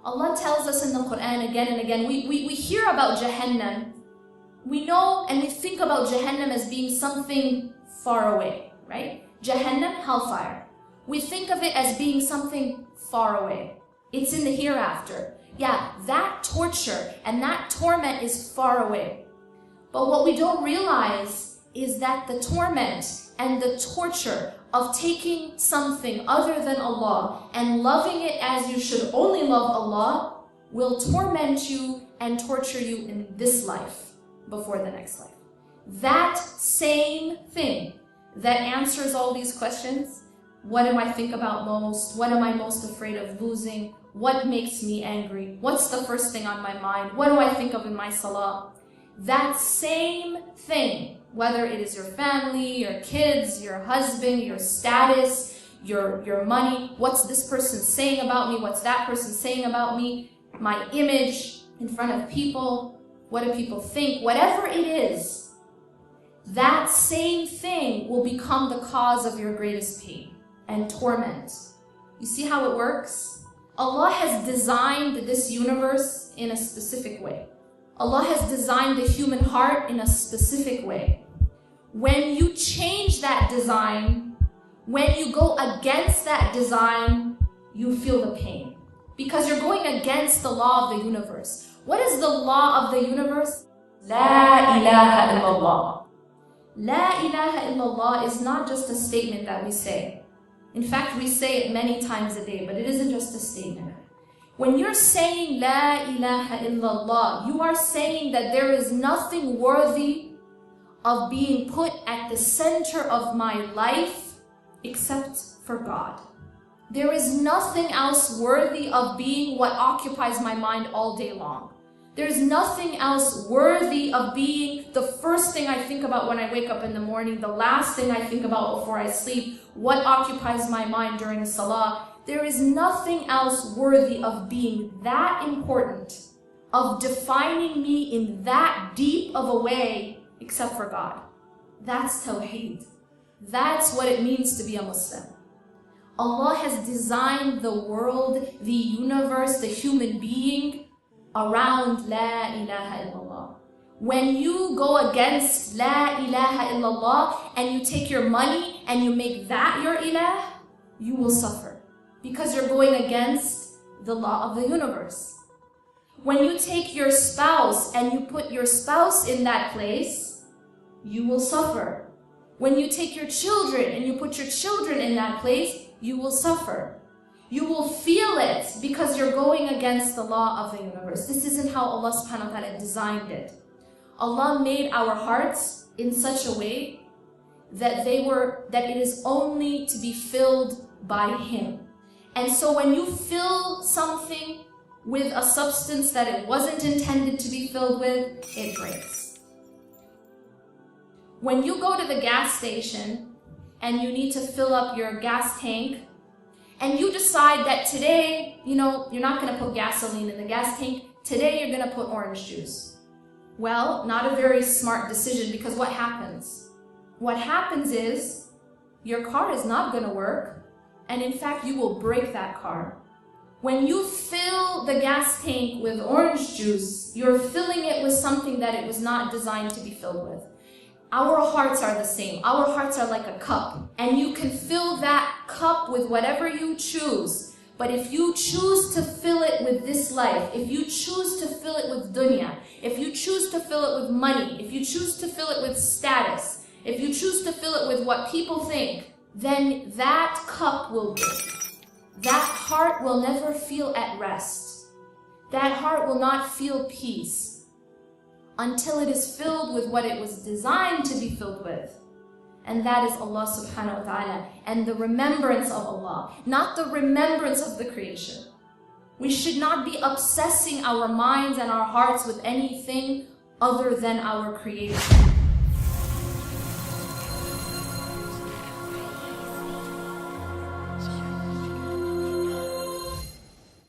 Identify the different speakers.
Speaker 1: Allah tells us in the Quran again and again, we hear about Jahannam. We know and we think about Jahannam as being something far away, right? Jahannam, hellfire. We think of it as being something far away. It's in the hereafter. Yeah, that torture and that torment is far away. But what we don't realize is that the torment and the torture of taking something other than Allah and loving it as you should only love Allah will torment you and torture you in this life before the next life. That same thing that answers all these questions, what do I think about most? What am I most afraid of losing? What makes me angry? What's the first thing on my mind? What do I think of in my salah? That same thing, whether it is your family, your kids, your husband, your status, your money, what's this person saying about me, what's that person saying about me, my image in front of people, what do people think, whatever it is, that same thing will become the cause of your greatest pain and torment. You see how it works? Allah has designed this universe in a specific way. Allah has designed the human heart in a specific way. When you change that design, when you go against that design, you feel the pain. Because you're going against the law of the universe. What is the law of the universe? La ilaha illallah. La ilaha illallah is not just a statement that we say. In fact, we say it many times a day, but it isn't just a statement. When you're saying La ilaha illallah, you are saying that there is nothing worthy of being put at the center of my life except for God. There is nothing else worthy of being what occupies my mind all day long. There's nothing else worthy of being the first thing I think about when I wake up in the morning, the last thing I think about before I sleep, what occupies my mind during salah. There is nothing else worthy of being that important, of defining me in that deep of a way, except for God. That's Tawheed. That's what it means to be a Muslim. Allah has designed the world, the universe, the human being around La ilaha illallah. When you go against La ilaha illallah and you take your money and you make that your ilah, you will suffer. Because you're going against the law of the universe. When you take your spouse and you put your spouse in that place, you will suffer. When you take your children and you put your children in that place, you will suffer. You will feel it because you're going against the law of the universe. This isn't how Allah subhanahu wa ta'ala designed it. Allah made our hearts in such a way that it is only to be filled by Him. And so when you fill something with a substance that it wasn't intended to be filled with, it breaks. When you go to the gas station and you need to fill up your gas tank, and you decide that today, you're not going to put gasoline in the gas tank, today you're going to put orange juice. Well, not a very smart decision, because what happens? What happens is your car is not going to work. And in fact, you will break that car. When you fill the gas tank with orange juice, you're filling it with something that it was not designed to be filled with. Our hearts are the same. Our hearts are like a cup. And you can fill that cup with whatever you choose. But if you choose to fill it with this life, if you choose to fill it with dunya, if you choose to fill it with money, if you choose to fill it with status, if you choose to fill it with what people think, then that cup will break. That heart will never feel at rest. That heart will not feel peace until it is filled with what it was designed to be filled with. And that is Allah subhanahu wa ta'ala and the remembrance of Allah, not the remembrance of the creation. We should not be obsessing our minds and our hearts with anything other than our Creator.